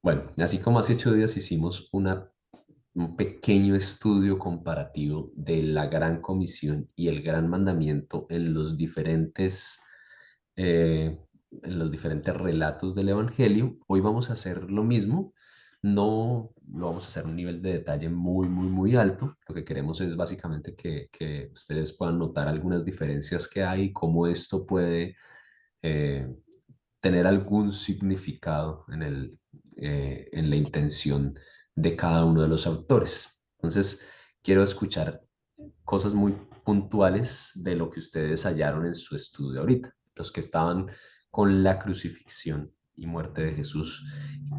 Bueno, así como hace 8 días hicimos un pequeño estudio comparativo de la Gran Comisión y el Gran Mandamiento eh, en los diferentes relatos del Evangelio, hoy vamos a hacer lo mismo. No lo vamos a hacer a un nivel de detalle muy, muy, muy alto. Lo que queremos es básicamente que ustedes puedan notar algunas diferencias que hay, cómo esto puede eh, tener algún significado en la intención de cada uno de los autores. Entonces, quiero escuchar cosas muy puntuales de lo que ustedes hallaron en su estudio ahorita, los que estaban con la crucifixión y muerte de Jesús.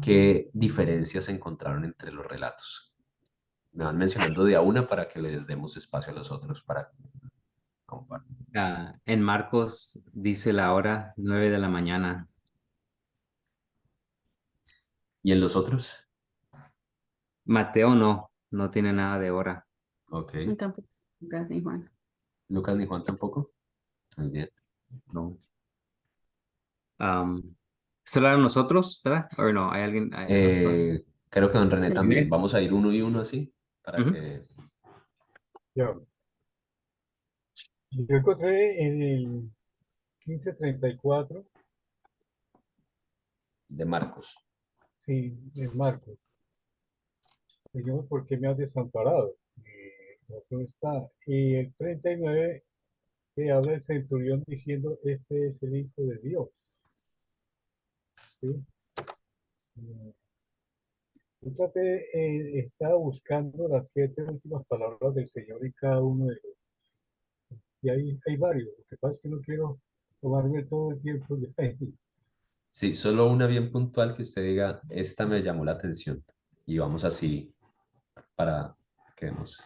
¿Qué diferencias encontraron entre los relatos? Me van mencionando de a una para que les demos espacio a los otros para compartir. En Marcos dice la hora 9 de la mañana. ¿Y en los otros? Mateo no tiene nada de hora. Ok. Tampoco, Lucas ni Juan. Lucas ni Juan tampoco. Muy bien. No. ¿Solo eran nosotros, verdad? O no, hay alguien, hay otros. Creo que don René también. René. Vamos a ir uno y uno así para Ujú. que... Yo, yo encontré en el 1534, De Marcos. sí, en Marcos. Señor, ¿por qué me has desamparado? Otro está. Y el 39 que habla el centurión diciendo, este es el Hijo de Dios. ¿Sí? Eh, Yo traté, estaba buscando las 7 últimas palabras del Señor en cada uno de ellos. Y hay varios. Lo que pasa es que no quiero tomarme todo el tiempo de ahí. Sí, solo una bien puntual que usted diga, esta me llamó la atención. Y vamos así para que vemos.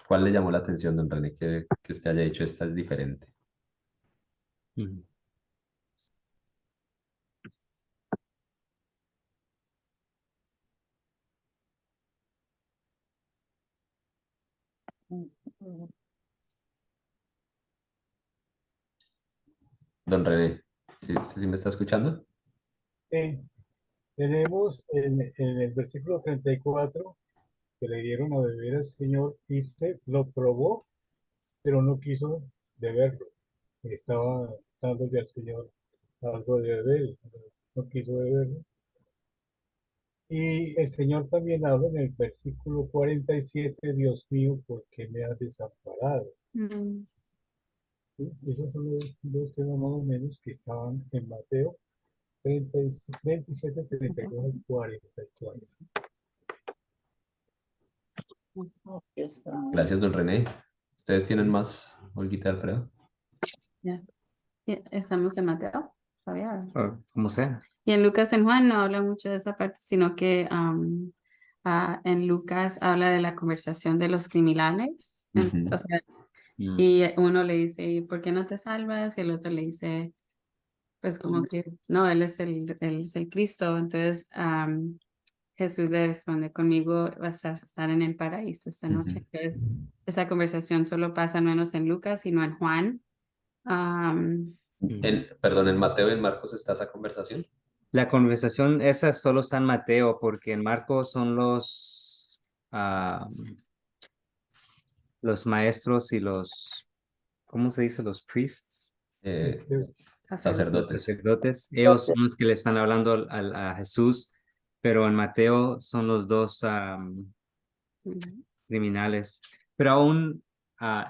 ¿Cuál le llamó la atención, don René, que usted haya dicho esta es diferente? Ujú. Don René, ¿sí me está escuchando? Eh, Tenemos en el versículo 34 que le dieron a beber al Señor, dice, lo probó, pero no quiso beberlo. Estaba dándole al Señor algo de beber, no quiso beberlo. Y el Señor también habla en el versículo 47, Dios mío, ¿por qué me has desamparado? Mm. ¿Sí? Esos son los dos temas más o menos que estaban en Mateo 30, 27, 32 y 44. Gracias, don René. ¿Ustedes tienen ¿Sí? más, Olguita Alfredo? Ya. Estamos en Mateo, todavía. Como sea. Y en Lucas en Juan no habla mucho de esa parte, sino que en Lucas habla de la conversación de los criminales. O Ujú. sea, Mm. y uno le dice, ¿y por qué no te salvas? Y el otro le dice, pues como que, no, él es el Cristo. Entonces Jesús le responde, conmigo vas a estar en el paraíso esta Ujú. noche. Entonces, esa conversación solo pasa menos en Lucas, sino en Juan. Am, Mm. Perdón, en Mateo y en Marcos está esa conversación. La conversación esa solo está en Mateo, porque en Marcos son los maestros y ¿cómo se dice? Los priests, Eh, sacerdote. los Sacerdotes. sacerdotes. Ellos son los que le están hablando a Jesús, pero en Mateo son los dos Ujú. criminales. Pero aún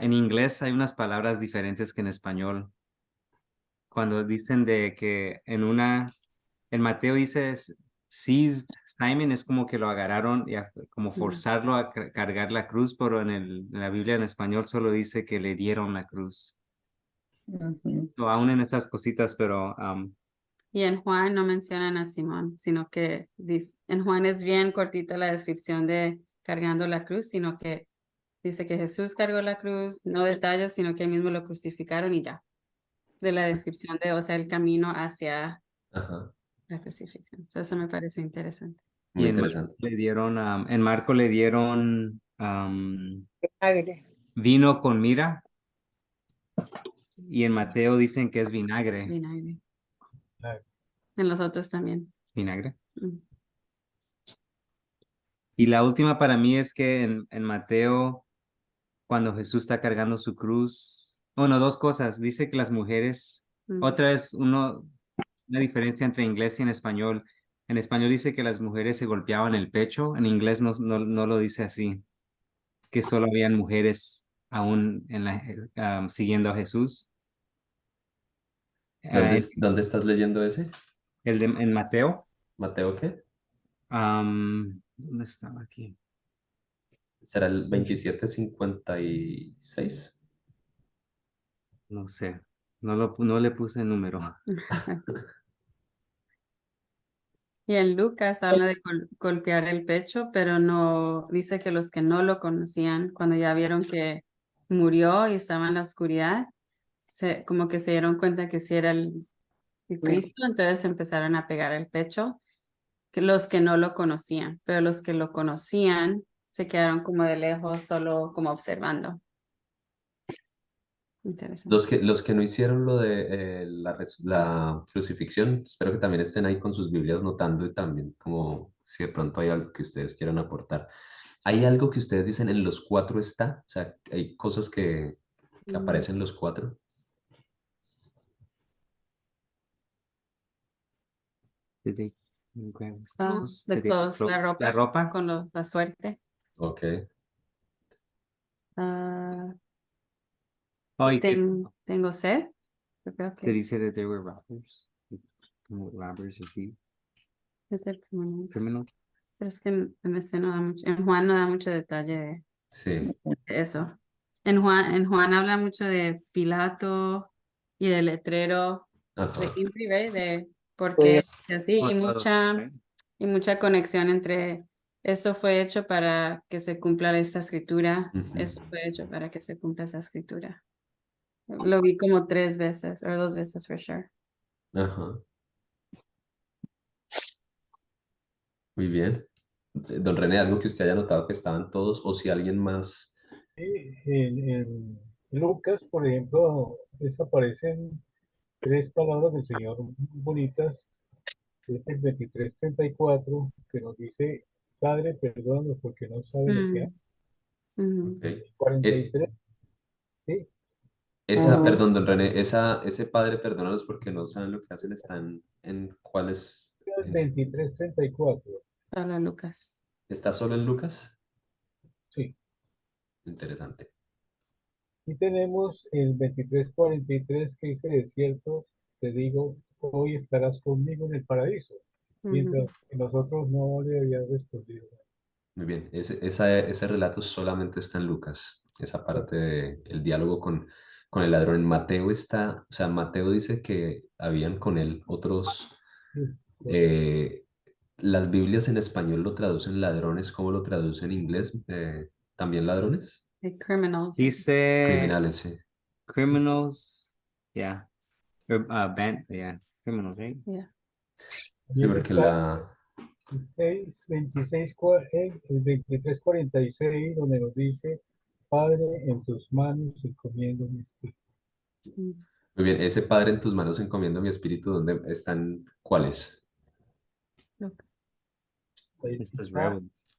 en inglés hay unas palabras diferentes que en español. Cuando dicen de que en Mateo dice seized Simon, es como que lo agarraron y como Ujú. forzarlo a cargar la cruz, pero en la Biblia en español solo dice que le dieron la cruz. Ujú. O aún en esas cositas, pero Y en Juan no mencionan a Simón, sino que en Juan es bien cortita la descripción de cargando la cruz, sino que dice que Jesús cargó la cruz, no detalles, sino que él mismo lo crucificaron y ya, de la descripción de, o sea, el camino hacia Ajá, la crucifixión. Eso me parece interesante. y muy interesante. En Marco le dieron Vinagre. vino con mira y en Mateo dicen que es vinagre. Vinagre. Ah, En los otros también. vinagre. Mm. Y la última para mí es que en Mateo, cuando Jesús está cargando su cruz, bueno, dos cosas. Dice que las mujeres, Mm. otra es una diferencia entre inglés y en español. En español dice que las mujeres se golpeaban el pecho, en inglés no lo dice así, que solo habían mujeres aún siguiendo a Jesús. ¿Dónde, En, dónde estás leyendo ese? en Mateo, ¿Mateo qué? ¿dónde estaba aquí? ¿Será el 27:56? No sé, no le puse número. Y en Lucas habla de golpear el pecho, pero no dice que los que no lo conocían, cuando ya vieron que murió y estaba en la oscuridad, como que se dieron cuenta que sí era el Cristo, entonces empezaron a pegar el pecho, que los que no lo conocían, pero los que lo conocían se quedaron como de lejos, solo como observando. Interesante. Los que no hicieron lo de la crucifixión, espero que también estén ahí con sus Biblias notando y también como si de pronto hay algo que ustedes quieran aportar. ¿Hay algo que ustedes dicen en los cuatro está? O sea, hay cosas que Mm. aparecen en los cuatro. Did they grab his Ah, clothes? the Did they clothes, la clothes? ropa, La ropa. con la suerte. Ok. Ah, Oh, y que tengo sed. Yo creo did que he say that they were robbers? Robbers or thieves? es el criminal. Criminals? Pero es que en este no da mucho, en Juan no da mucho detalle de Sí. eso. En Juan habla mucho de Pilato y del letrero Ajá. de Impri, ¿ve? De por qué Pues, es así Oh, todos, right? y mucha conexión entre eso fue hecho para que se cumpla esta escritura, Ujú. eso fue hecho para que se cumpla esa escritura. Lo vi como 3 veces o 2 veces for sure. Ajá. Muy bien. Don René, algo que usted haya notado que estaban todos o si alguien más. En Lucas, por ejemplo, desaparecen tres palabras del Señor muy bonitas. Es el 23:34 que nos dice, Padre, perdónanos porque no saben lo que Mm, hacen. ujú. Ok. 43, sí, ujú. Perdón, don René, ese padre, perdónalos porque no saben lo que hacen, están en cuáles. el 23:34, Habla Lucas. ¿Está solo en Lucas? sí. Interesante. Y tenemos el 23:43 que dice, de cierto, te digo, hoy estarás conmigo en el paraíso. Ujú. Mientras que nosotros no le habían respondido. Muy bien. Ese relato solamente está en Lucas. Esa parte del diálogo con el ladrón. En Mateo está, o sea, Mateo dice que habían con él otros. Sí, eh, las Biblias en español lo traducen ladrones, ¿cómo lo traducen en inglés? ¿También ladrones? The criminals. Dice Criminales, sí. criminals, yeah. Yeah, criminals, right? Yeah. Sí, también porque está el 23:46, donde nos dice, Padre, en tus manos encomiendo mi espíritu. Mm. Muy bien, ese Padre en tus manos encomiendo mi espíritu, ¿dónde están? ¿Cuáles? Lucas. Ahí It says está. rebels.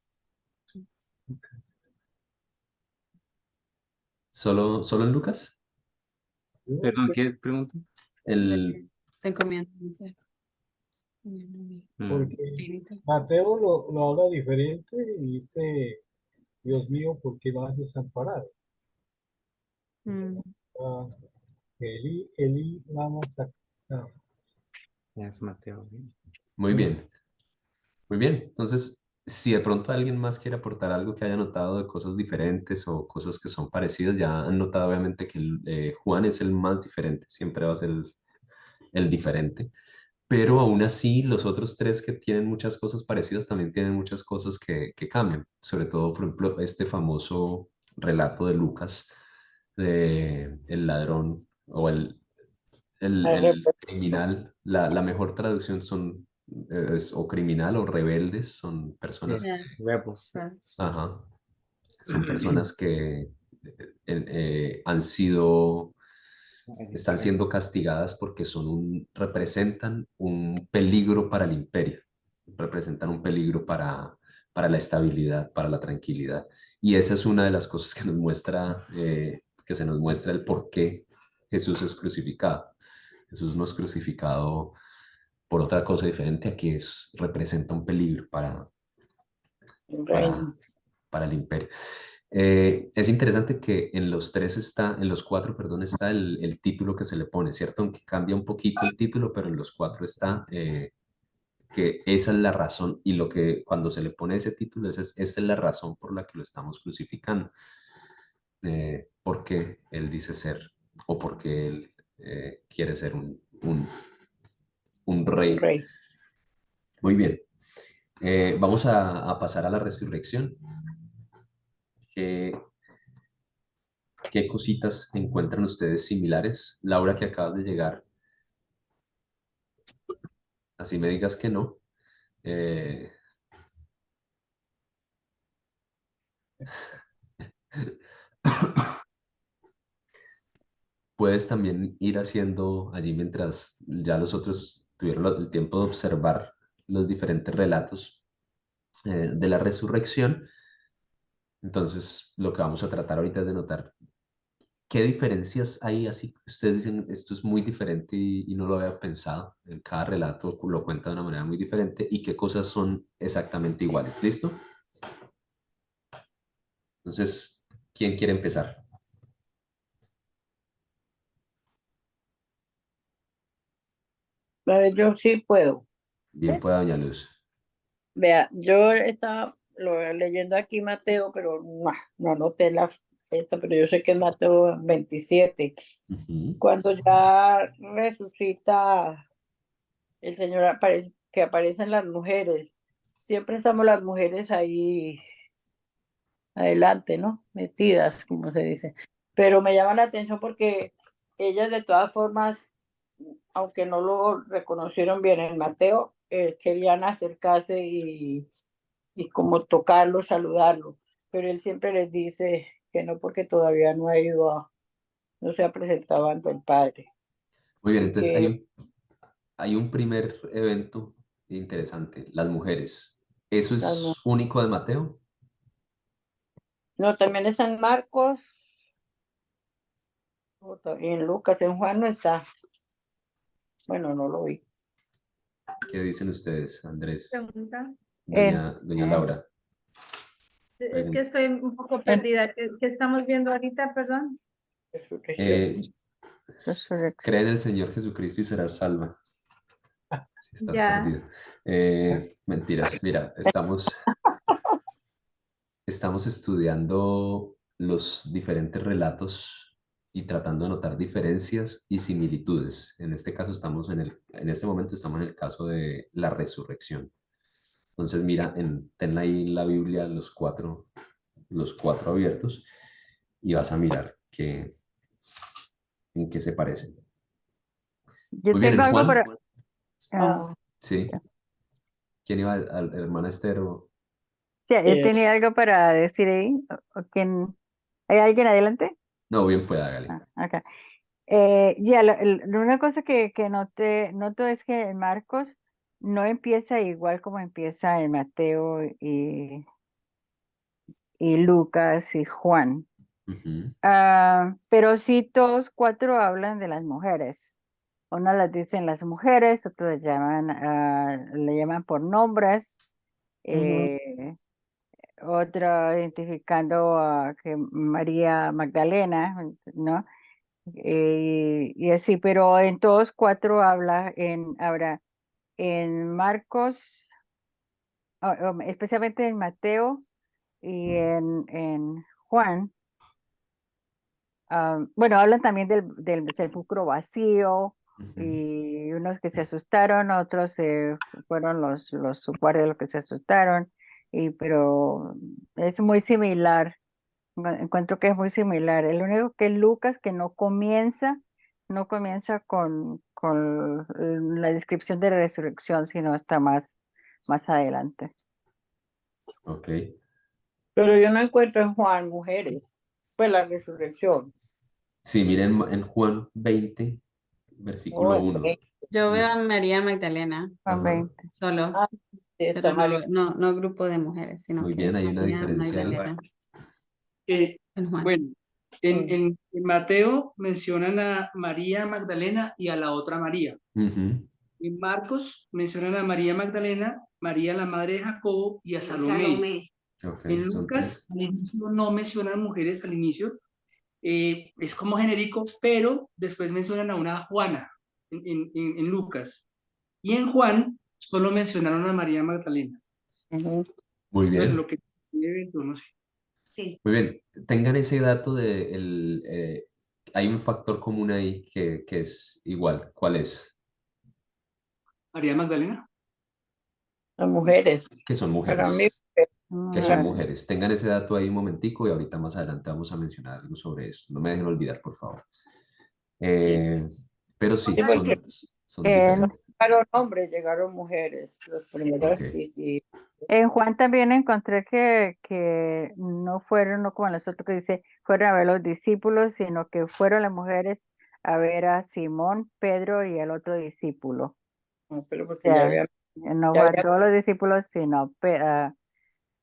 ¿Solo en Lucas? Perdón, ¿qué pregunta? El, Te encomiendo, dice. Mi Mm. Porque espíritu. Mateo lo habla diferente y dice, Dios mío, ¿por qué me has desamparado? Mm. Ah, Eli, Eli, lama sabachthani. Yeah, es Mateo. Right? muy bien, muy bien. Entonces, si de pronto alguien más quiere aportar algo que haya notado de cosas diferentes o cosas que son parecidas, ya han notado obviamente que Juan es el más diferente, siempre va a ser el diferente. Pero aún así, los otros tres que tienen muchas cosas parecidas también tienen muchas cosas que cambian. Sobre todo, por ejemplo, este famoso relato de Lucas de el ladrón o el criminal. La mejor traducción es o criminal o rebeldes, son Yeah, personas Yeah. rebels. ajá, son personas que han sido Es Están diferente. siendo castigadas porque representan un peligro para el imperio, representan un peligro para la estabilidad, para la tranquilidad. Y esa es una de las cosas que nos muestra, que se nos muestra el por qué Jesús es crucificado. Jesús no es crucificado por otra cosa diferente a que representa un peligro El para, reino. para el imperio. Es interesante que en los cuatro, perdón, está el título que se le pone, ¿cierto? Aunque cambia un poquito el título, pero en los cuatro está que esa es la razón y lo que cuando se le pone ese título, esta es la razón por la que lo estamos crucificando. Porque él dice ser o porque él quiere ser un Un rey. rey. Muy bien. Vamos a pasar a la resurrección. ¿Qué, qué cositas encuentran ustedes similares? Laura, que acabas de llegar, así me digas que no. eh, puedes también ir haciendo allí mientras ya los otros tuvieron el tiempo de observar los diferentes relatos de la resurrección. Entonces, lo que vamos a tratar ahorita es de notar qué diferencias hay, así que ustedes dicen, esto es muy diferente y no lo había pensado. En cada relato lo cuenta de una manera muy diferente y qué cosas son exactamente iguales. ¿Listo? Entonces, ¿quién quiere empezar? A ver, yo sí puedo. Bien, pueda doña Luz. Vea, yo estaba leyendo aquí Mateo, pero no anoté la fecha, pero yo sé que es Mateo 27. Ujú. Cuando ya resucita el Señor, que aparecen las mujeres. Siempre estamos las mujeres ahí adelante, ¿no? Metidas, como se dice. Pero me llama la atención porque ellas de todas formas, aunque no lo reconocieron bien en Mateo, querían acercarse y como tocarlo, saludarlo. Pero él siempre les dice que no porque todavía no ha ido no se ha presentado ante el Padre. Muy bien, entonces Que hay un primer evento interesante, las mujeres. ¿Eso las mu- es único de Mateo? no, también está en Marcos, en Lucas, en Juan no está. Bueno, no lo vi. ¿Qué dicen ustedes, Andrés? Pregunta. Doña Laura, Es que pregunta. estoy un poco En perdida. ¿Qué estamos viendo ahorita, perdón? resurrección. Eh, cree en el Señor Jesucristo y serás salva. Si estás Ya. perdido. Mentiras, mira, estamos estudiando los diferentes relatos y tratando de notar diferencias y similitudes. En este caso en este momento estamos en el caso de la resurrección. Entonces mira, ten ahí en la Biblia los cuatro abiertos y vas a mirar en qué se parecen. Yo Muy bien, tengo en algo Juan, para... Ah, sí. ¿Quién iba al hermana Esther? Sí, yo tenía es, algo para decir ahí. ¿O quién? ¿Hay alguien adelante? No, bien, pues hágale. Acá. Ya, una cosa que noto es que en Marcos no empieza igual como empieza en Mateo y Lucas y Juan. Ujú, Pero sí, todos cuatro hablan de las mujeres. Uno las dicen las mujeres, otros le llaman por nombres. ujú. eh, Otra identificando a que María Magdalena, ¿no? Y así, pero en todos cuatro habrá en Marcos, especialmente en Mateo y en Juan. Bueno, hablan también del sepulcro vacío ujú. y unos que se asustaron, otros fueron los guardias los que se asustaron, pero es muy similar. Encuentro que es muy similar. El único que Lucas que no comienza con la descripción de la resurrección, sino está más adelante. Ok. Pero yo no encuentro en Juan mujeres. Pues la resurrección. Sí, miren en Juan 20, Oh, versículo 1. Yo veo a María Magdalena Juan Ajá. 20. solo, Ah, sí, está pero María. no grupo de mujeres, sino Muy que bien, hay una María diferencia ahí. Magdalena Eh, en Juan. bueno, Sí. en Mateo mencionan a María Magdalena y a la otra María. Ujú. En Marcos mencionan a María Magdalena, María la madre de Jacobo y a Salomé. Ok, En son Lucas tres. al inicio no mencionan mujeres al inicio, es como genérico, pero después mencionan a una Juana en Lucas. Y en Juan solo mencionaron a María Magdalena. Ujú. Muy Pues bien, lo que no sé. Sí. muy bien. Tengan ese dato de hay un factor común ahí que es igual. ¿Cuál es? María Magdalena. Las mujeres. Que son Para mí, mujeres. Que son Mujeres. mujeres. Tengan ese dato ahí un momentico y ahorita más adelante vamos a mencionar algo sobre eso. No me dejen olvidar, por favor. Eh, pero sí, sí, porque son En, diferentes. llegaron hombres, llegaron mujeres. Los primeros Ok, sí, sí. en Juan también encontré que no fueron, no como nosotros que dice, fueron a ver los discípulos, sino que fueron las mujeres a ver a Simón, Pedro y el otro discípulo. No, pero O porque sea, no ya fue a había, todos los discípulos, sino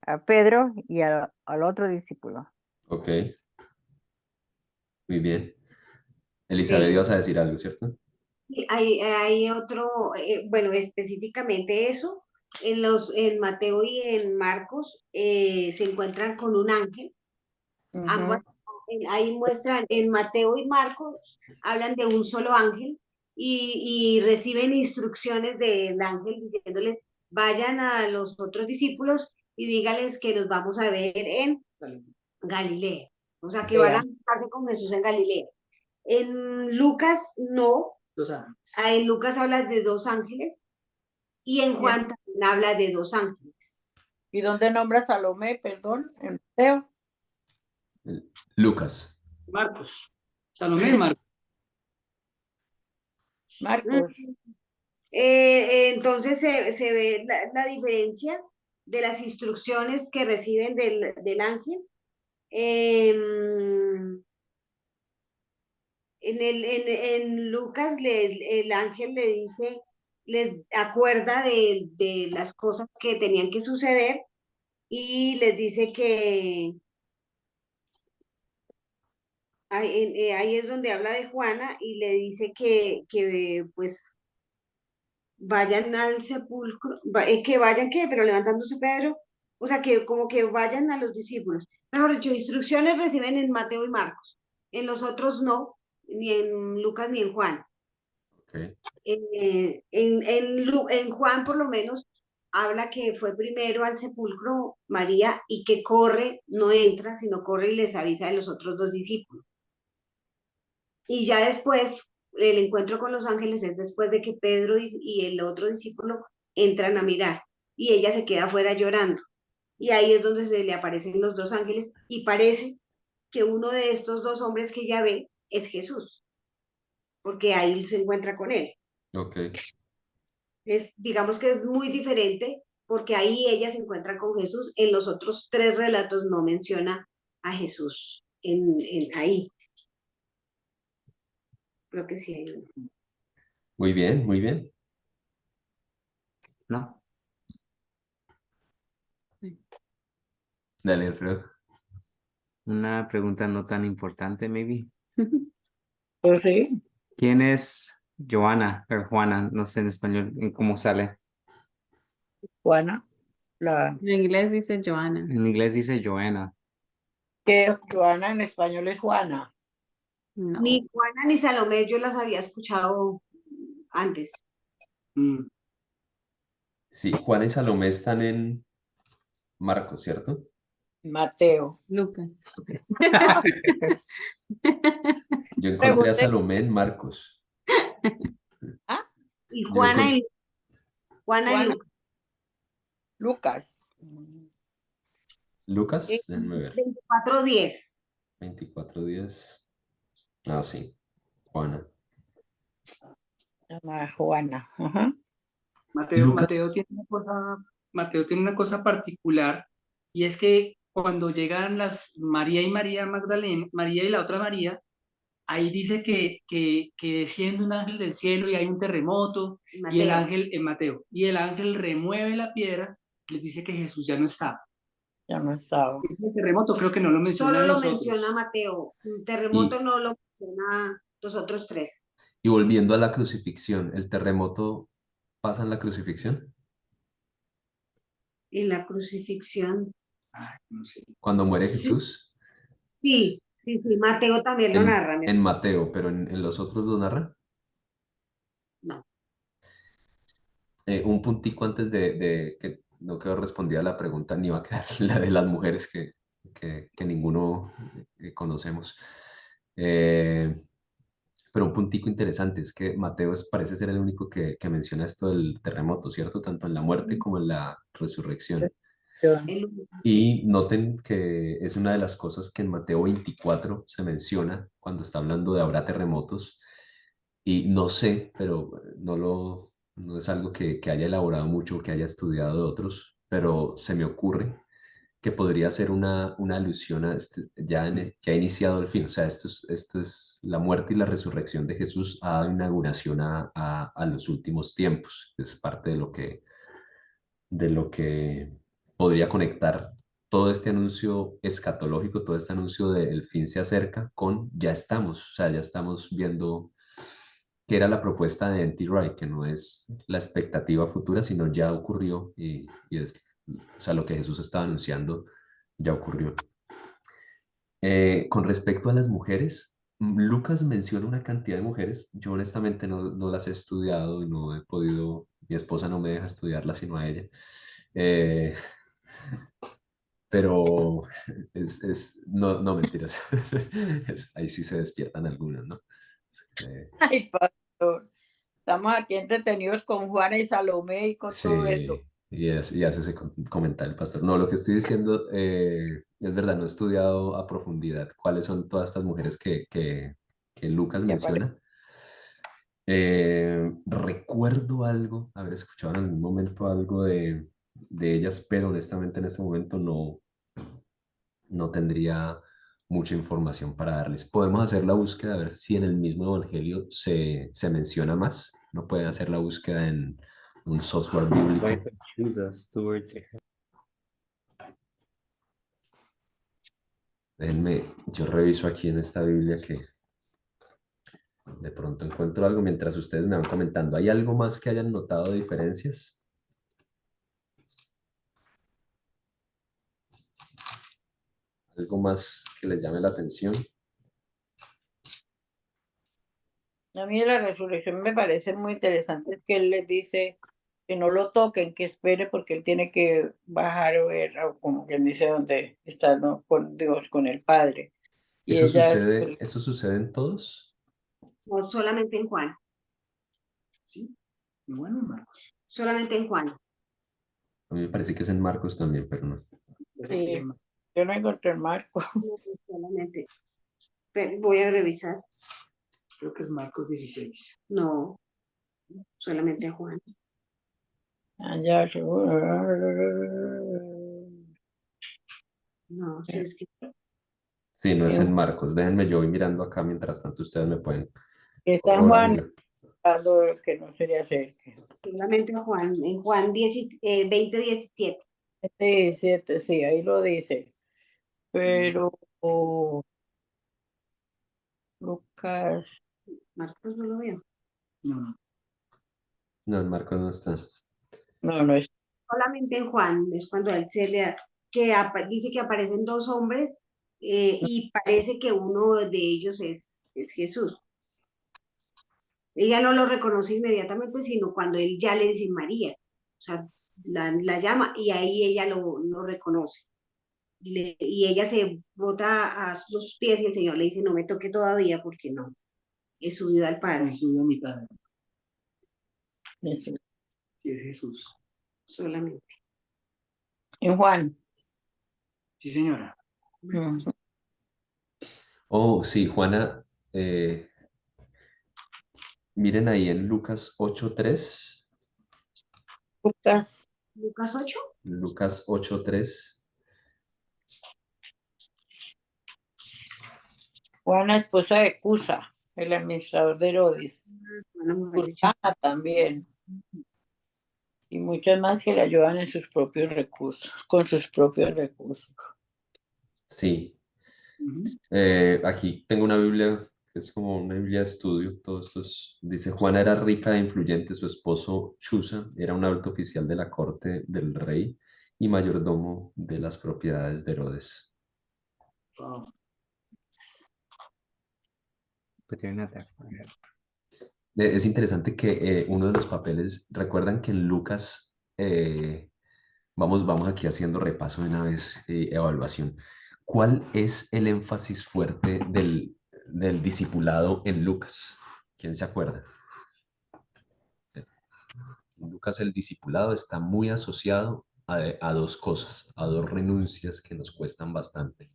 a Pedro y al otro discípulo. ok, muy bien. Elizabeth, Sí, ibas a decir algo, ¿cierto? y hay otro, bueno, específicamente eso, en Mateo y en Marcos se encuentran con un ángel, ambas, ujú, ahí muestran, en Mateo y Marcos hablan de un solo ángel y reciben instrucciones del ángel diciéndoles, vayan a los otros discípulos y dígales que nos vamos a ver en Galilea, o sea, que van a vea, estar con Jesús en Galilea. En Lucas no, Dos años. en Lucas habla de dos ángeles y en bien. Juan también habla de dos ángeles. ¿Y dónde nombra Salomé, perdón? En Mateo. Lucas. Marcos. Salomé y Marcos. Marcos. Entonces se ve la diferencia de las instrucciones que reciben del ángel. En Lucas el ángel le dice, les acuerda de las cosas que tenían que suceder y les dice que ahí es donde habla de Juana y le dice que pues vayan al sepulcro, que vayan que, pero levantándose Pedro, o sea que como que vayan a los discípulos. Mejor dicho, instrucciones reciben en Mateo y Marcos, en los otros no, ni en Lucas ni en Juan. Ok, En Juan por lo menos habla que fue primero al sepulcro María y que corre, no entra, sino corre y les avisa de los otros dos discípulos. Y ya después, el encuentro con los ángeles es después de que Pedro y el otro discípulo entran a mirar y ella se queda afuera llorando. Y ahí es donde se le aparecen los dos ángeles y parece que uno de estos dos hombres que ella ve es Jesús, porque ahí se encuentra con él. ok, Digamos que es muy diferente porque ahí ella se encuentra con Jesús. En los otros tres relatos no menciona a Jesús ahí. Creo que sí hay uno. muy bien, muy bien. ¿no? Dale, Alfredo. Una pregunta no tan importante, maybe. Pues sí. ¿Quién es Joana o Juana? No sé en español en cómo sale. Juana. La En inglés dice Joana. En inglés dice Joanna. que Joana en español es Juana. No. Ni Juana ni Salomé yo las había escuchado antes. Mm, Sí, Juan y Salomé están en Marcos, ¿cierto? Mateo. Lucas. Yo encontré a Pregunté, Salomé en Marcos. ¿ah? Y Yo encon- Juana y Juana, Lucas. Lucas. Lucas, déjenme ver. 24:10. 24 días. Ah, sí. Juana. Llama Juana. Ajá. Lucas. Mateo tiene una cosa particular y es que cuando llegan las María y María Magdalena, María y la otra María, ahí dice que desciende un ángel del cielo y hay un terremoto, y el Mateo. ángel, en Mateo, y el ángel remueve la piedra, les dice que Jesús ya no está. Ya no estaba. El terremoto creo que no lo menciona Solo lo nosotros. menciona Mateo. Un terremoto Y, no lo menciona los otros tres. y volviendo a la crucifixión, ¿el terremoto pasa en la crucifixión? Y la crucifixión. Ay, no sé. Cuando muere Sí, Jesús, sí, sí, sí. Mateo también lo en, narra. en Mateo, pero en los otros lo narra. No. Un puntico antes de que no quedó respondida la pregunta, ni va a quedar la de las mujeres que ninguno conocemos. Eh, pero un puntico interesante es que Mateo parece ser el único que menciona esto del terremoto, ¿cierto? Tanto en la muerte como en la resurrección. El- Y noten que es una de las cosas que en Mateo 24 se menciona cuando está hablando de habrá terremotos. Y no sé, pero no es algo que haya elaborado mucho, que haya estudiado de otros, pero se me ocurre que podría ser una alusión a ya ha iniciado el fin. O sea, esto es la muerte y la resurrección de Jesús ha dado inauguración a los últimos tiempos. Es parte de lo que podría conectar todo este anuncio escatológico, todo este anuncio de el fin se acerca con ya estamos, o sea, ya estamos viendo que era la propuesta de N.T. Wright, que no es la expectativa futura, sino ya ocurrió y es, o sea, lo que Jesús estaba anunciando ya ocurrió. Con respecto a las mujeres, Lucas menciona una cantidad de mujeres, yo honestamente no las he estudiado y no he podido, mi esposa no me deja estudiarlas sino a ella. Eh, pero no mentiras, ahí sí se despiertan algunos, ¿no? Ay, pastor. Estamos aquí entretenidos con Juana y Salomé y con todo esto. Sí, y hace ese comentario el pastor. No, lo que estoy diciendo es verdad, no he estudiado a profundidad cuáles son todas estas mujeres que Lucas Que aparece. menciona. Recuerdo algo, haber escuchado en algún momento algo de ellas, pero honestamente en este momento no tendría mucha información para darles. Podemos hacer la búsqueda a ver si en el mismo evangelio se menciona más. No pueden hacer la búsqueda en un software bíblico. Déjenme, yo reviso aquí en esta Biblia que de pronto encuentro algo mientras ustedes me van comentando. ¿Hay algo más que hayan notado de diferencias? ¿Algo más que les llame la atención? A mí de la resurrección me parece muy interesante que él les dice que no lo toquen, que espere porque él tiene que bajar o ver, o como quien dice, donde está, ¿no? Con Dios, con el Padre. Y Eso sucede en todos? No solamente en Juan. ¿Sí? Bueno, Marcos. Solamente en Juan. A mí me parece que es en Marcos también, pero no. Sí, yo no encontré el marco. No, solamente. Pero voy a revisar. Creo que es Marcos 16. No, solamente Juan. Allá, No, sí, es que Sí, no es en Marcos. Déjenme yo voy mirando acá mientras tanto ustedes me pueden está en Juan, corroborarlo. que no sería cerca. solamente en Juan 20:17. 17, sí, ahí lo dice. Pero Lucas, Marcos no lo veo. No. No, en Marcos no está. no es. Solamente en Juan es cuando a él se le dice que aparecen dos hombres y parece que uno de ellos es Jesús. Ella no lo reconoce inmediatamente, sino cuando él ya le dice María. O sea, la llama y ahí ella lo reconoce. Y ella se bota a sus pies y el Señor le dice, no me toque todavía porque no, he subido al Padre. He subido a mi Padre. Eso. Sí, es Jesús. Solamente. En Juan. Sí, señora. Ujú. Oh, sí, Juana. Miren ahí en Lucas 8:3. Lucas. Lucas 8. Lucas 8:3. Juana, esposa de Cusa, el administrador de Herodes. Una mujer. Susana también. Y muchas más que le ayudan en sus propios recursos, con sus propios recursos. Sí, Ujú. aquí tengo una Biblia, que es como una Biblia de estudio. Dice, Juana era rica e influyente, su esposo Chuza era un alto oficial de la corte del rey y mayordomo de las propiedades de Herodes. Wow. Pues tiene una tarea. Es interesante que uno de los papeles, recuerdan que en Lucas, vamos aquí haciendo repaso de una vez, evaluación. ¿Cuál es el énfasis fuerte del discipulado en Lucas? ¿Quién se acuerda? En Lucas el discipulado está muy asociado a dos cosas, a dos renuncias que nos cuestan bastante.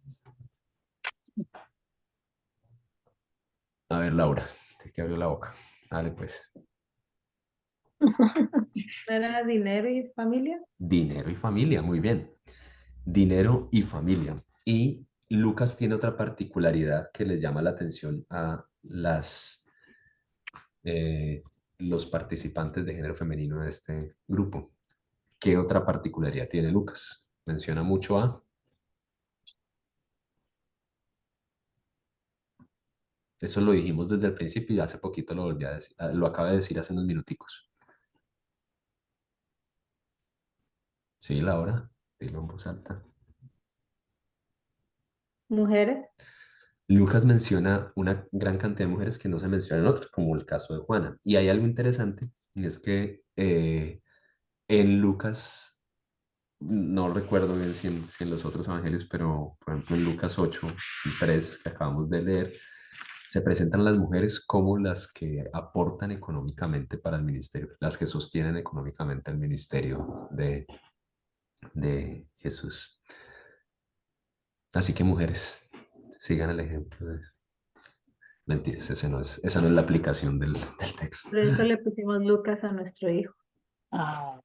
A ver, Laura, te que abrió la boca. Dale, pues. ¿Era dinero y familia? Dinero y familia, muy bien. Dinero y familia. Y Lucas tiene otra particularidad que les llama la atención a eh, los participantes de género femenino de este grupo. ¿Qué otra particularidad tiene Lucas? Menciona mucho a... Eso lo dijimos desde el principio y hace poquito lo volví a decir, lo acaba de decir hace unos minuticos. Sí, Laura, dilo en voz alta. ¿Mujeres? Lucas menciona una gran cantidad de mujeres que no se mencionan en otros, como el caso de Juana. Y hay algo interesante, y es que en Lucas, no recuerdo bien si en los otros evangelios, pero por ejemplo en Lucas 8 y 3 que acabamos de leer, se presentan las mujeres como las que aportan económicamente para el ministerio, las que sostienen económicamente el ministerio de Jesús. Así que mujeres, sigan el ejemplo de... Mentiras, esa no es la aplicación del texto. Por eso le pusimos Lucas a nuestro hijo. Ah,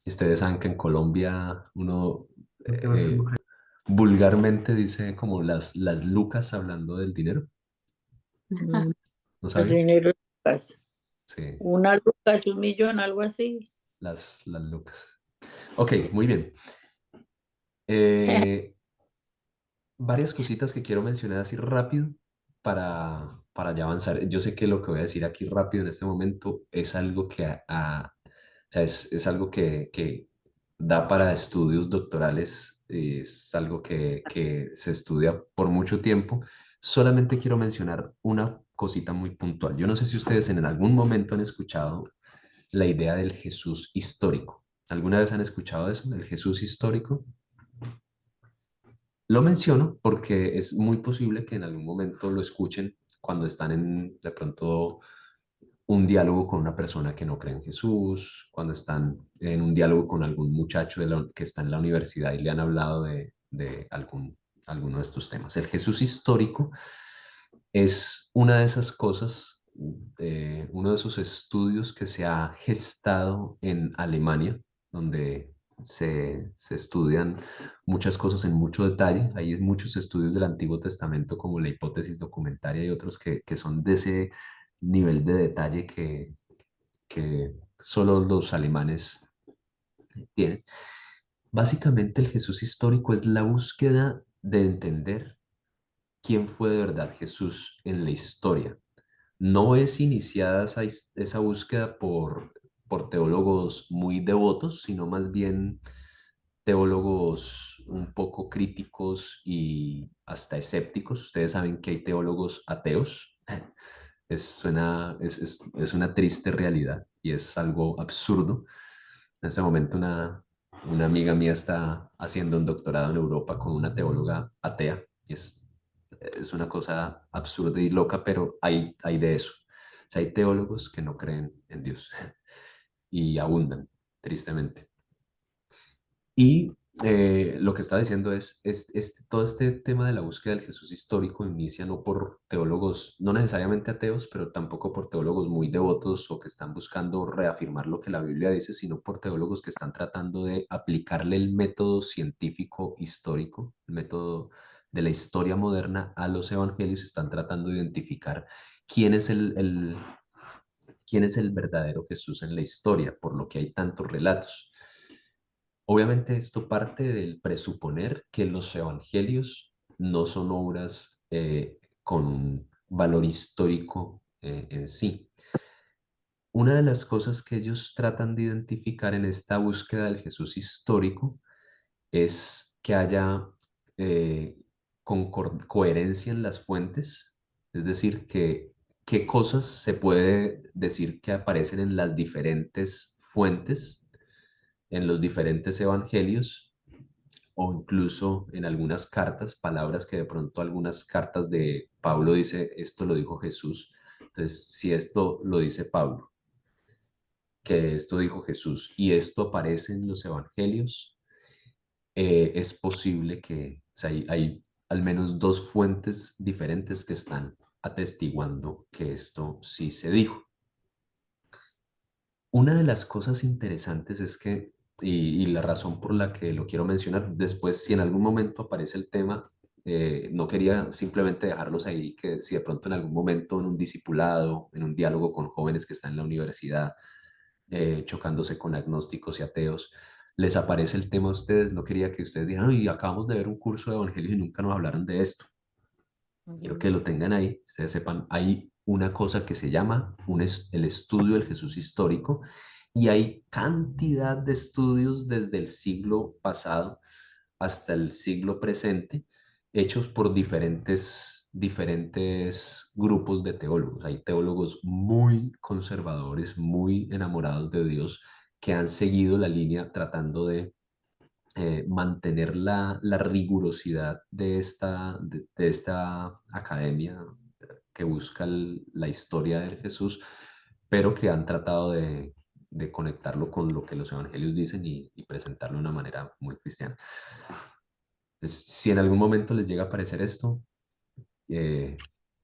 Y ustedes saben que en Colombia uno ¿Qué va a ser mujer? vulgarmente dice como las lucas hablando del dinero. mm, ¿No el sabía? dinero es Lucas. Sí, Una Lucas, 1 millón, algo así. las lucas. Ok, muy bien. Eh, varias cositas que quiero mencionar así rápido para ya avanzar. Yo sé que lo que voy a decir aquí rápido en este momento es algo que, o sea, es algo que da para estudios doctorales, es algo que se estudia por mucho tiempo. Solamente quiero mencionar una cosita muy puntual. Yo no sé si ustedes en algún momento han escuchado la idea del Jesús histórico. ¿Alguna vez han escuchado eso, el Jesús histórico? Lo menciono porque es muy posible que en algún momento lo escuchen cuando están en, de pronto, un diálogo con una persona que no cree en Jesús, cuando están en un diálogo con algún muchacho que está en la universidad y le han hablado de alguno de estos temas. El Jesús histórico es una de esas cosas, uno de esos estudios que se ha gestado en Alemania, donde se estudian muchas cosas en mucho detalle. Hay muchos estudios del Antiguo Testamento, como la hipótesis documentaria y otros que son de ese nivel de detalle que solo los alemanes tienen. Básicamente, el Jesús histórico es la búsqueda de entender quién fue de verdad Jesús en la historia. No es iniciada esa búsqueda por teólogos muy devotos, sino más bien teólogos un poco críticos y hasta escépticos. Ustedes saben que hay teólogos ateos. Es una triste realidad y es algo absurdo. En este momento una amiga mía está haciendo un doctorado en Europa con una teóloga atea y es una cosa absurda y loca, pero hay de eso. O sea, hay teólogos que no creen en Dios y abundan, tristemente. Y lo que está diciendo todo este tema de la búsqueda del Jesús histórico inicia no por teólogos, no necesariamente ateos, pero tampoco por teólogos muy devotos o que están buscando reafirmar lo que la Biblia dice, sino por teólogos que están tratando de aplicarle el método científico histórico, el método de la historia moderna a los evangelios, están tratando de identificar quién es quién es el verdadero Jesús en la historia, por lo que hay tantos relatos. Obviamente esto parte del presuponer que los evangelios no son obras con un valor histórico en sí. Una de las cosas que ellos tratan de identificar en esta búsqueda del Jesús histórico es que haya coherencia en las fuentes, es decir, que qué cosas se puede decir que aparecen en las diferentes fuentes, en los diferentes evangelios, o incluso en algunas cartas, palabras que de pronto algunas cartas de Pablo dice, esto lo dijo Jesús. Entonces, si esto lo dice Pablo, que esto dijo Jesús y esto aparece en los evangelios, es posible que, o sea, hay al menos dos fuentes diferentes que están atestiguando que esto sí se dijo. Una de las cosas interesantes es que, y la razón por la que lo quiero mencionar, después si en algún momento aparece el tema, no quería simplemente dejarlos ahí, que si de pronto en algún momento en un discipulado, en un diálogo con jóvenes que están en la universidad, chocándose con agnósticos y ateos, les aparece el tema a ustedes, no quería que ustedes digan, y acabamos de ver un curso de evangelio y nunca nos hablaron de esto. Quiero que lo tengan ahí, ustedes sepan, hay una cosa que se llama el estudio del Jesús histórico y hay cantidad de estudios desde el siglo pasado hasta el siglo presente hechos por diferentes grupos de teólogos. Hay teólogos muy conservadores, muy enamorados de Dios, que han seguido la línea tratando de mantener la rigurosidad de esta academia que busca la historia de Jesús, pero que han tratado de conectarlo con lo que los evangelios dicen y presentarlo de una manera muy cristiana. Entonces, si en algún momento les llega a aparecer esto,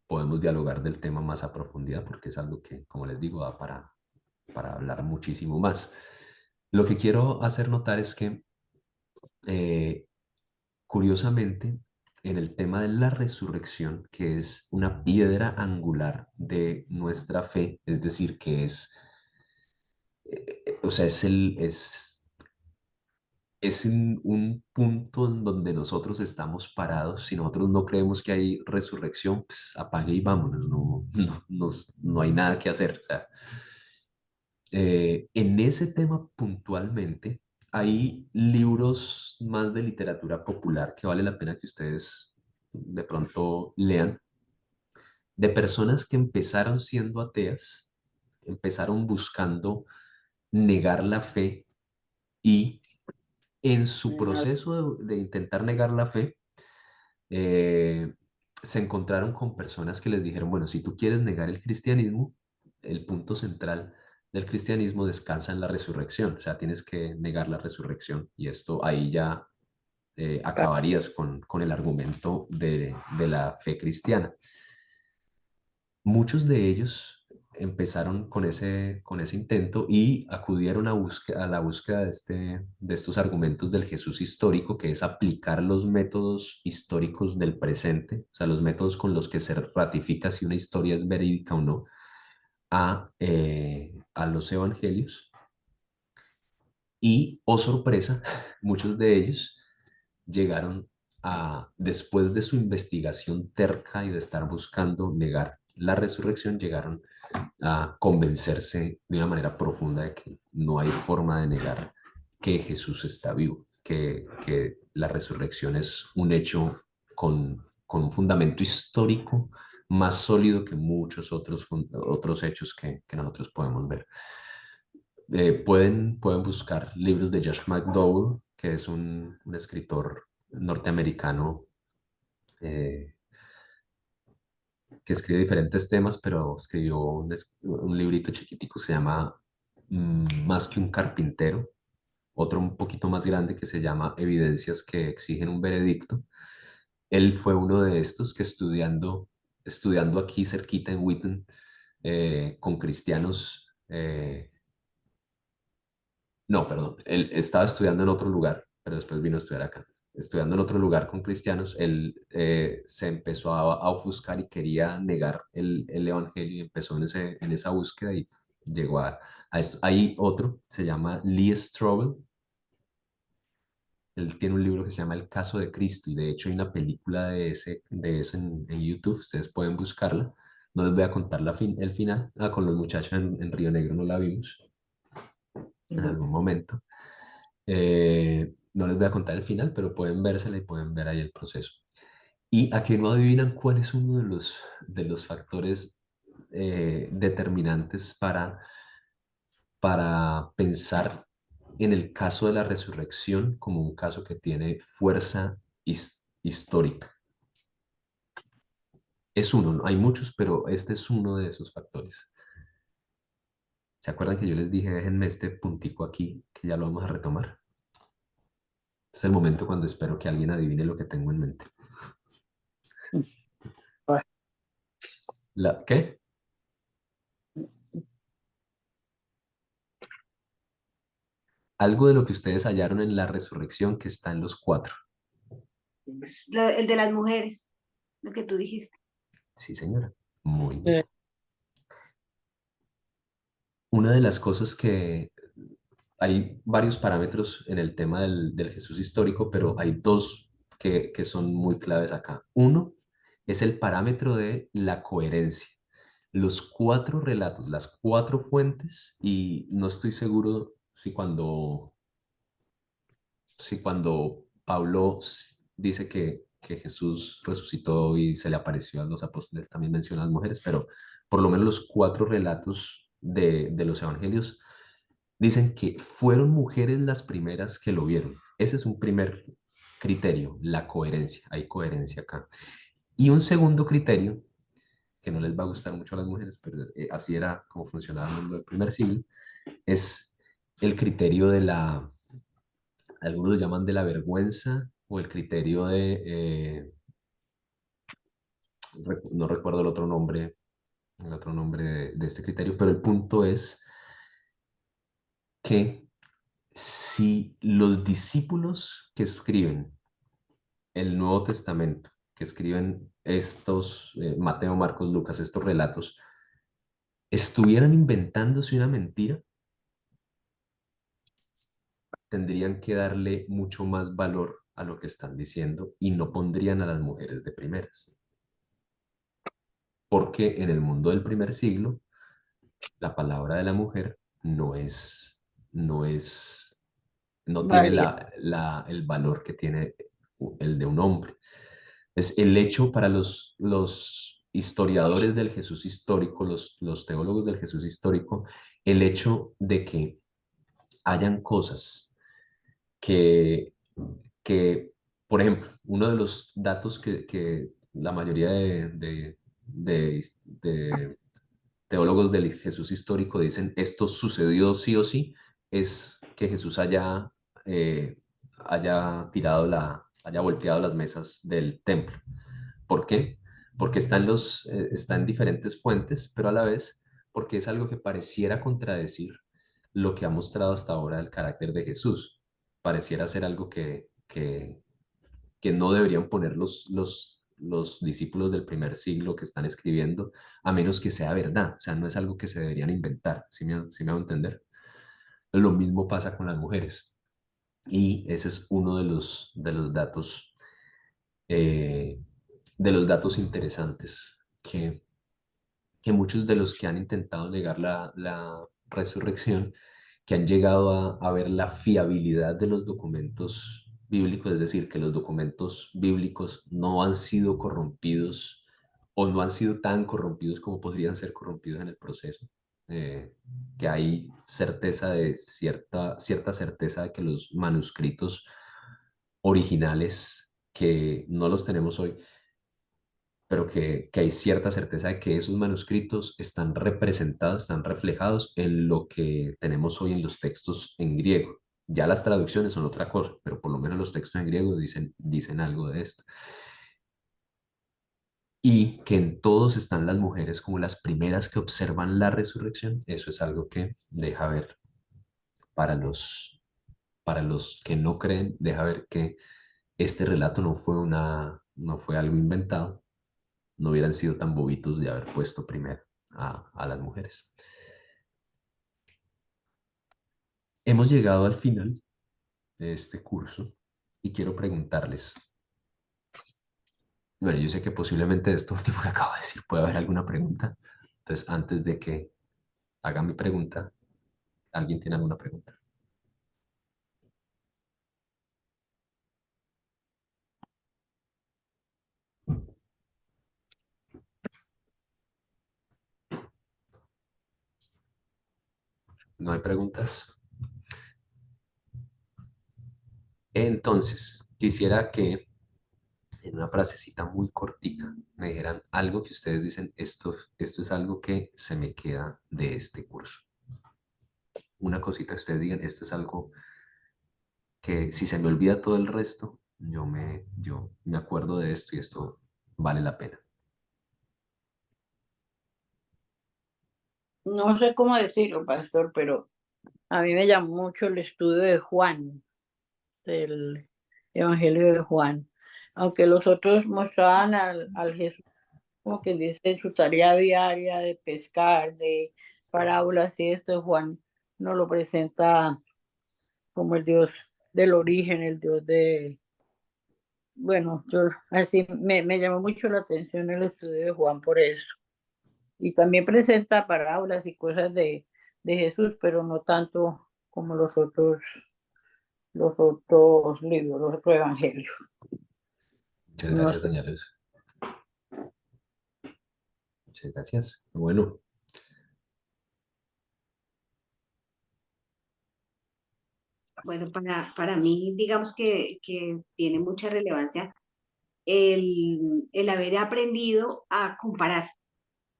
podemos dialogar del tema más a profundidad porque es algo que, como les digo, da para hablar muchísimo más. Lo que quiero hacer notar es que eh, curiosamente, en el tema de la resurrección, que es una piedra angular de nuestra fe, es decir, que o sea, es un punto en donde nosotros estamos parados. Si nosotros no creemos que hay resurrección, pues apague y vámonos, no hay nada que hacer. O sea, en ese tema puntualmente, hay libros más de literatura popular que vale la pena que ustedes de pronto lean, de personas que empezaron siendo ateas, empezaron buscando negar la fe y en su proceso de intentar negar la fe, eh, se encontraron con personas que les dijeron, bueno, si tú quieres negar el cristianismo, el punto central del cristianismo descansa en la resurrección, o sea, tienes que negar la resurrección y esto ahí ya acabarías con el argumento de la fe cristiana. Muchos de ellos empezaron con ese intento y acudieron a la búsqueda de estos argumentos del Jesús histórico, que es aplicar los métodos históricos del presente, o sea, los métodos con los que se ratifica si una historia es verídica o no, a los evangelios. Y, oh sorpresa, muchos de ellos llegaron después de su investigación terca y de estar buscando negar la resurrección, llegaron a convencerse de una manera profunda de que no hay forma de negar que Jesús está vivo, que la resurrección es un hecho con un fundamento histórico más sólido que muchos otros hechos que nosotros podemos ver. Pueden buscar libros de Josh McDowell, que es un escritor norteamericano eh, que escribe diferentes temas, pero escribió un librito chiquitico que se llama Más que un carpintero, otro un poquito más grande que se llama Evidencias que exigen un veredicto. Él fue uno de estos que estudiando aquí cerquita en Wheaton, con cristianos, no, perdón, él estaba estudiando en otro lugar, pero después vino a estudiar acá. estudiando en otro lugar con cristianos, él se empezó a ofuscar y quería negar el evangelio y empezó en esa búsqueda y llegó a esto. Hay otro, se llama Lee Strobel. Él tiene un libro que se llama El caso de Cristo y de hecho hay una película de eso en YouTube, ustedes pueden buscarla. No les voy a contar el final. Ah, con los muchachos en Río Negro no la vimos en algún momento. No les voy a contar el final, pero pueden vérsela y pueden ver ahí el proceso. Y aquí no adivinan cuál es uno de los factores determinantes para pensar en el caso de la resurrección como un caso que tiene fuerza histórica. Es uno, ¿no? Hay muchos, pero este es uno de esos factores. ¿Se acuerdan que yo les dije, déjenme este puntico aquí, que ya lo vamos a retomar? Es el momento cuando espero que alguien adivine lo que tengo en mente. ¿Qué? Algo de lo que ustedes hallaron en la resurrección que está en los cuatro. El de las mujeres, lo que tú dijiste. Sí, señora. Muy bien. Una de las cosas que hay varios parámetros en el tema del Jesús histórico, pero hay dos que son muy claves acá. Uno es el parámetro de la coherencia. Los cuatro relatos, las cuatro fuentes, y no estoy seguro si cuando Pablo dice que Jesús resucitó y se le apareció a los apóstoles, también menciona a las mujeres, pero por lo menos los cuatro relatos de los evangelios dicen que fueron mujeres las primeras que lo vieron. Ese es un primer criterio, la coherencia. Hay coherencia acá. Y un segundo criterio, que no les va a gustar mucho a las mujeres, pero así era como funcionaba el mundo del primer siglo, es el criterio de algunos lo llaman de la vergüenza o el criterio no recuerdo el otro nombre de este criterio, pero el punto es que si los discípulos que escriben el Nuevo Testamento, que escriben estos, Mateo, Marcos, Lucas, estos relatos, estuvieran inventándose una mentira, tendrían que darle mucho más valor a lo que están diciendo y no pondrían a las mujeres de primeras. Porque en el mundo del primer siglo, la palabra de la mujer no es, no tiene Valía. el valor que tiene el de un hombre. Es el hecho para los historiadores del Jesús histórico, los teólogos del Jesús histórico, el hecho de que hayan cosas que, por ejemplo, uno de los datos que la mayoría de teólogos del Jesús histórico dicen esto sucedió sí o sí, es que Jesús haya haya volteado las mesas del templo. ¿Por qué? Porque está en diferentes fuentes, pero a la vez porque es algo que pareciera contradecir lo que ha mostrado hasta ahora el carácter de Jesús. Pareciera ser algo que no deberían poner los discípulos del primer siglo que están escribiendo, a menos que sea verdad. O sea, no es algo que se deberían inventar, ¿sí me hago entender? Lo mismo pasa con las mujeres. Y ese es uno eh, de los datos interesantes que muchos de los que han intentado negar la resurrección, que han llegado a ver la fiabilidad de los documentos bíblicos, es decir, que los documentos bíblicos no han sido corrompidos o no han sido tan corrompidos como podrían ser corrompidos en el proceso. Que hay cierta certeza de que los manuscritos originales, que no los tenemos hoy, pero que hay cierta certeza de que esos manuscritos están representados, están reflejados en lo que tenemos hoy en los textos en griego. Ya las traducciones son otra cosa, pero por lo menos los textos en griego dicen algo de esto. Y que en todos están las mujeres como las primeras que observan la resurrección, eso es algo que deja ver para los que no creen, deja ver que este relato no fue algo inventado, no hubieran sido tan bobitos de haber puesto primero a las mujeres. Hemos llegado al final de este curso y quiero preguntarles, bueno, yo sé que posiblemente de esto último que acabo de decir puede haber alguna pregunta, entonces antes de que haga mi pregunta, ¿alguien tiene alguna pregunta? ¿No hay preguntas? Entonces, quisiera que en una frasecita muy cortica me dijeran algo que ustedes dicen, esto es algo que se me queda de este curso. Una cosita que ustedes digan, esto es algo que si se me olvida todo el resto, yo me acuerdo de esto y esto vale la pena. No sé cómo decirlo, pastor, pero a mí me llamó mucho el estudio de Juan, del Evangelio de Juan. Aunque los otros mostraban al Jesús como que dice su tarea diaria de pescar, de parábolas y esto, Juan nos lo presenta como el Dios del origen, el Dios de... Bueno, yo, así me llamó mucho la atención el estudio de Juan por eso. Y también presenta parábolas y cosas de Jesús, pero no tanto como los otros libros, los otros evangelios. Muchas No gracias, sé. doña Luz. Muchas gracias. Bueno, Bueno, para mí, digamos que tiene mucha relevancia el haber aprendido a comparar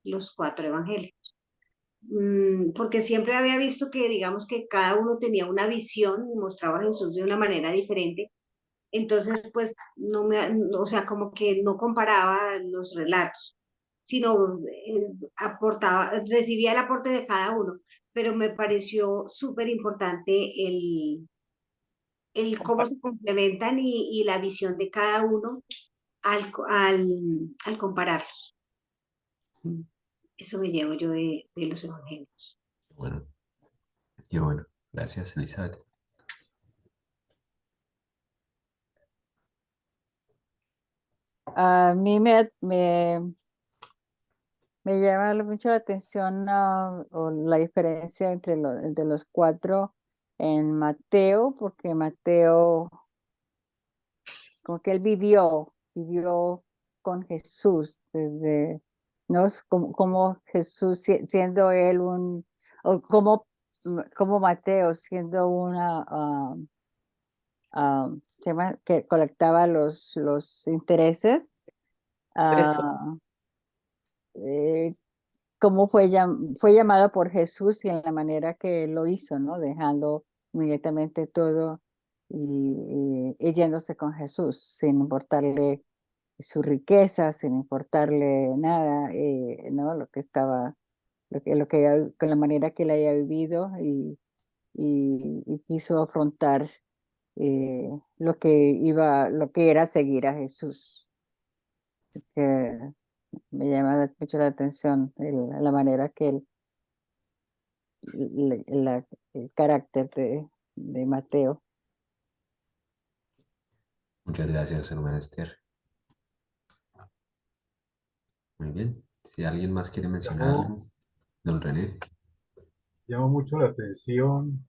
los cuatro evangelios. Porque siempre había visto que, digamos, que cada uno tenía una visión y mostraba a Jesús de una manera diferente. Entonces, pues, o sea, como que no comparaba los relatos, sino recibía el aporte de cada uno. Pero me pareció súper importante el cómo se complementan y la visión de cada uno al compararlos. Eso me llevo yo de los evangelios. bueno, y bueno, gracias, Elizabeth. A mí me llama mucho la atención o la diferencia entre los cuatro en Mateo, porque Mateo, como que él vivió con Jesús desde, ¿no? Como Jesús siendo él o como Mateo siendo se llama, que colectaba los intereses. Eso. ah, eh, Cómo fue llamado por Jesús y en la manera que lo hizo, ¿no? Dejando inmediatamente todo y yéndose con Jesús, sin importarle su riqueza, sin importarle nada, ¿no? Lo que estaba, con la manera que él haya vivido y quiso afrontar lo que era seguir a Jesús. Que me llama mucho la atención la manera que él el carácter de Mateo. Muchas gracias, hermana Esther. Muy bien. Si alguien más quiere mencionar Llamó, algo, don René. llama mucho la atención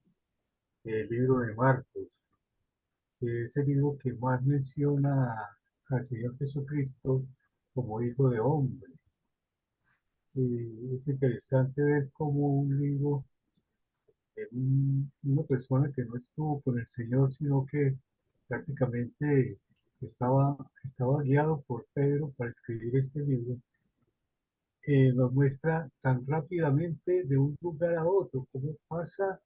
el libro de Marcos, que es el libro que más menciona al Señor Jesucristo como hijo de hombre. Y es interesante ver cómo un libro de una persona que no estuvo con el Señor, sino que prácticamente estaba guiado por Pedro para escribir este libro, nos muestra tan rápidamente de un lugar a otro, cómo pasa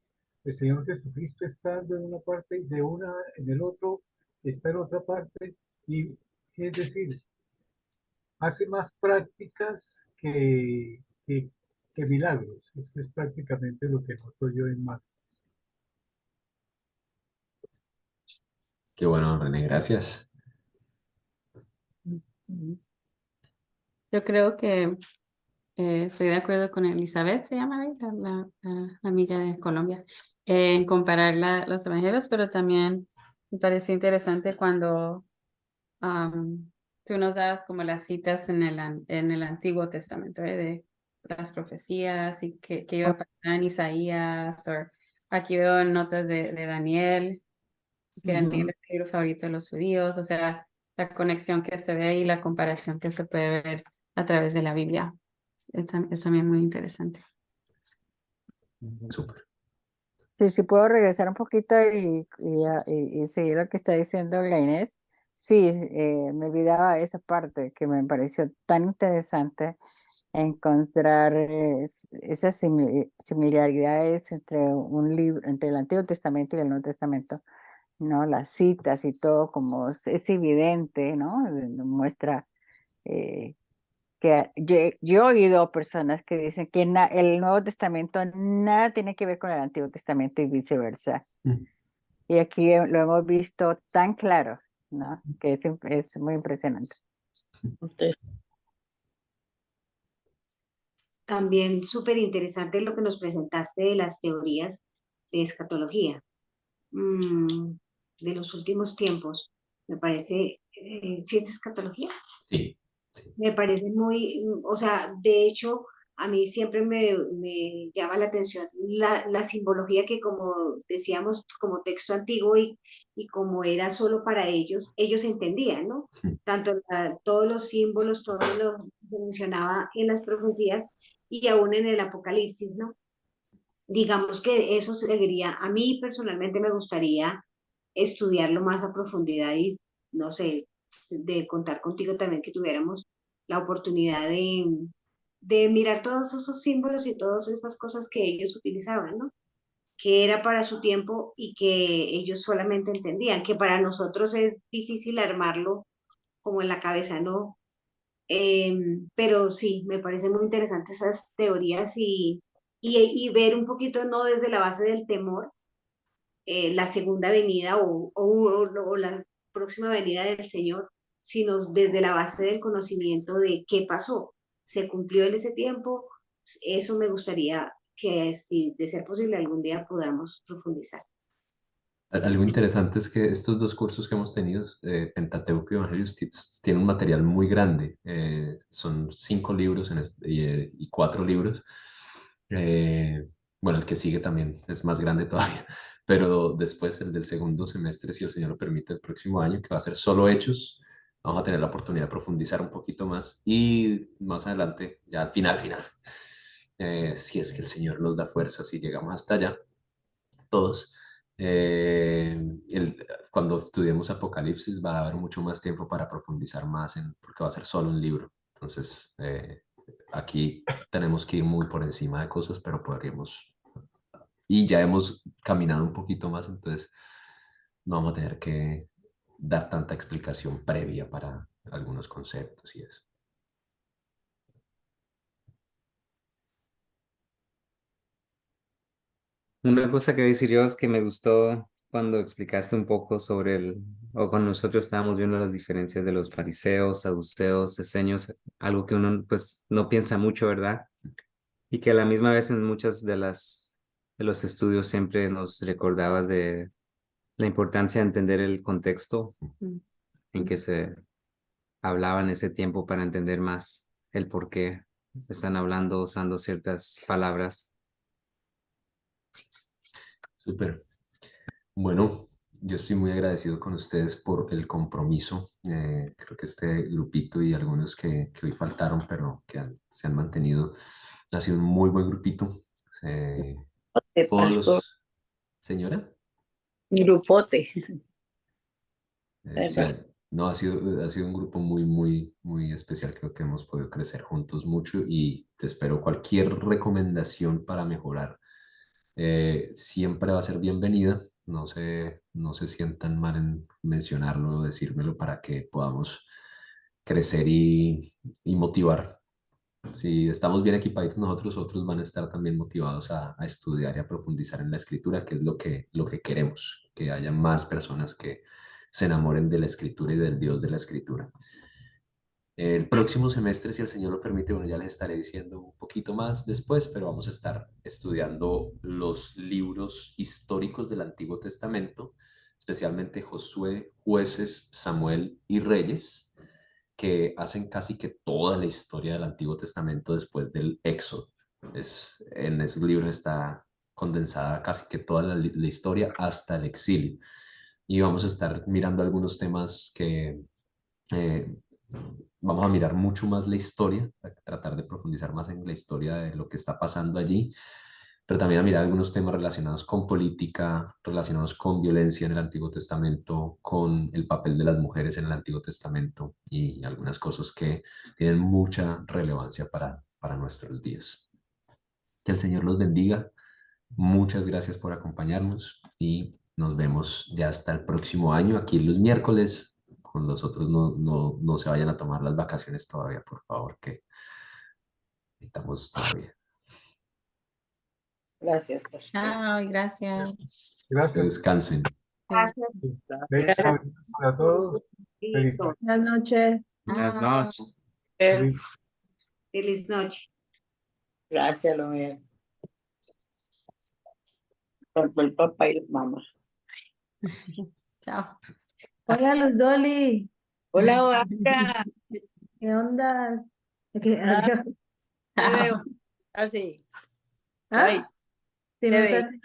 el Señor Jesucristo estando en una parte y en el otro está en otra parte, y es decir, hace más prácticas que milagros. Eso es prácticamente lo que noto yo en Marcos. Qué bueno, don René, gracias. Yo creo que estoy de acuerdo con Elizabeth, se llama ella, la amiga de Colombia, en comparar los evangelios, pero también me pareció interesante cuando tú nos dabas como las citas en en el Antiguo Testamento, de las profecías y que iba a pasar en Isaías, o aquí veo notas de Daniel, que Daniel Ujú. es el libro favorito de los judíos, o sea, la conexión que se ve y la comparación que se puede ver a través de la Biblia. Es también muy interesante. Súper. Sí, sí puedo regresar un poquito y seguir lo que está diciendo la Inés. Sí, me olvidaba esa parte que me pareció tan interesante encontrar esas similaridades entre un libro, entre el Antiguo Testamento y el Nuevo Testamento, ¿no? Las citas y todo como es evidente, ¿no? Muestra eh, que yo he oído personas que dicen que el Nuevo Testamento nada tiene que ver con el Antiguo Testamento y viceversa. Mm. Y aquí lo hemos visto tan claro, ¿no? Que es muy impresionante. Usted- También súper interesante lo que nos presentaste de las teorías de escatología, mm, de los últimos tiempos. Me parece, ¿sí es escatología? Sí, sí. Me parece muy, o sea, de hecho, a mí siempre me llama la atención la simbología que, como decíamos, como texto antiguo y como era solo para ellos entendían, ¿no? Mm. Tanto todos los símbolos, todo lo que se mencionaba en las profecías y aún en el Apocalipsis, ¿no? Digamos que eso seguiría, a mí personalmente me gustaría estudiarlo más a profundidad y, no sé, de contar contigo también que tuviéramos la oportunidad de mirar todos esos símbolos y todas esas cosas que ellos utilizaban, ¿no? Que era para su tiempo y que ellos solamente entendían, que para nosotros es difícil armarlo como en la cabeza, ¿no? Pero sí, me parece muy interesante esas teorías y ver un poquito, no desde la base del temor, la segunda venida o la próxima venida del Señor, sino desde la base del conocimiento de qué pasó. ¿Se cumplió en ese tiempo? Eso me gustaría que, si de ser posible, algún día podamos profundizar. Algo interesante es que estos dos cursos que hemos tenido, Pentateuco y Evangelios, tienen un material muy grande. Son 5 libros y 4 libros. Eh, bueno, el que sigue también es más grande todavía, pero después el del segundo semestre, si el Señor lo permite, el próximo año, que va a ser solo Hechos, vamos a tener la oportunidad de profundizar un poquito más y más adelante, ya al final, si es que el Señor nos da fuerza, si llegamos hasta allá todos. eh, Cuando estudiemos Apocalipsis va a haber mucho más tiempo para profundizar más porque va a ser solo un libro. Entonces, aquí tenemos que ir muy por encima de cosas, pero podríamos, y ya hemos caminado un poquito más, entonces no vamos a tener que dar tanta explicación previa para algunos conceptos y eso. Una cosa que decir yo es que me gustó cuando explicaste un poco sobre o cuando nosotros estábamos viendo las diferencias de los fariseos, saduceos, esenios, algo que uno pues no piensa mucho, ¿verdad? Y que a la misma vez en muchas de los estudios siempre nos recordabas de la importancia de entender el contexto Mm. en que se hablaba en ese tiempo para entender más el por qué están hablando, usando ciertas palabras. Súper. Bueno, yo estoy muy agradecido con ustedes por el compromiso. Creo que este grupito y algunos que hoy faltaron, pero que se han mantenido, ha sido un muy buen grupito. Eh, de Todos pastor, los... Señora. grupote, Sí, ¿verdad? no, ha sido un grupo muy, muy, muy especial. Creo que hemos podido crecer juntos mucho y te espero cualquier recomendación para mejorar. Siempre va a ser bienvenida. No se sientan mal en mencionarlo o decírmelo para que podamos crecer y motivar. Si estamos bien equipaditos nosotros, otros van a estar también motivados a estudiar y a profundizar en la escritura, que es lo que queremos, que haya más personas que se enamoren de la escritura y del Dios de la escritura. El próximo semestre, si el Señor lo permite, bueno, ya les estaré diciendo un poquito más después, pero vamos a estar estudiando los libros históricos del Antiguo Testamento, especialmente Josué, Jueces, Samuel y Reyes, que hacen casi que toda la historia del Antiguo Testamento después del Éxodo. En esos libros está condensada casi que toda la historia hasta el exilio. Y vamos a estar mirando algunos temas que eh, vamos a mirar mucho más la historia, a tratar de profundizar más en la historia de lo que está pasando allí, pero también a mirar algunos temas relacionados con política, relacionados con violencia en el Antiguo Testamento, con el papel de las mujeres en el Antiguo Testamento y algunas cosas que tienen mucha relevancia para nuestros días. Que el Señor los bendiga. Muchas gracias por acompañarnos y nos vemos ya hasta el próximo año aquí los miércoles. Con los otros no se vayan a tomar las vacaciones todavía, por favor, que necesitamos todavía. Gracias, pastor. Chao y gracias. Que Gracias. descansen. Gracias. Feliz Navidad para todos. Feliz Listo. Buenas noches. Buenas Chao. noches. Feliz Feliz noche. Gracias, lo mío. Por el papá y la mamá. Chao. Hola, Luz Dolly. Hola, Bárbara. ¿Qué onda? Ah, Adiós. te veo. Así. ¿Ah? Ay, Si te me veo. estás